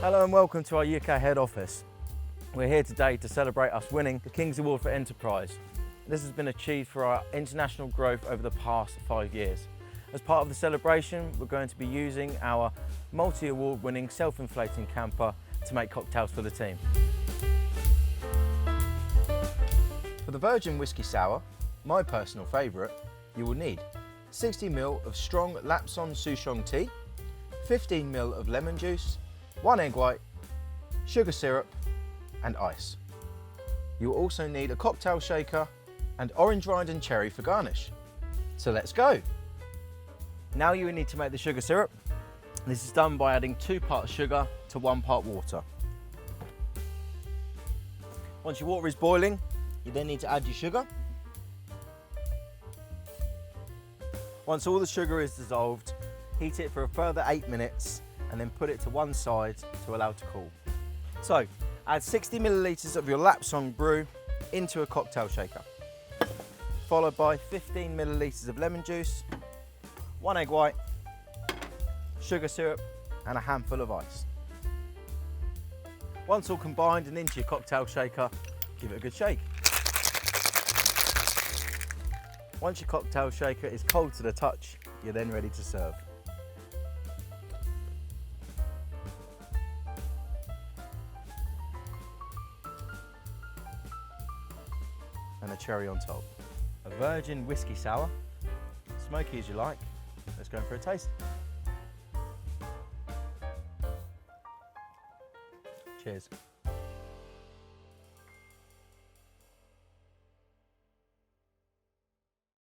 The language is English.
Hello and welcome to our UK head office. We're here today to celebrate us winning the King's Award for Enterprise. This has been achieved for our international growth over the past 5 years. As part of the celebration, we're going to be using our multi-award winning self-inflating camper to make cocktails for the team. For the Virgin Whiskey Sour, my personal favourite, you will need 60 ml of strong Lapsang Souchong tea, 15 ml of lemon juice, 1 egg white, sugar syrup and ice. You will also need a cocktail shaker and orange rind and cherry for garnish. So let's go! Now you will need to make the sugar syrup. This is done by adding 2 parts sugar to 1 part water. Once your water is boiling, you then need to add your sugar. Once all the sugar is dissolved, heat it for a further 8 minutes and then put it to one side to allow it to cool. So, add 60 millilitres of your Lapsang brew into a cocktail shaker, followed by 15 millilitres of lemon juice, 1 egg white, sugar syrup and a handful of ice. Once all combined and into your cocktail shaker, give it a good shake. Once your cocktail shaker is cold to the touch, you're then ready to serve. And a cherry on top. A Virgin Whiskey Sour, smoky as you like. Let's go in for a taste. Cheers.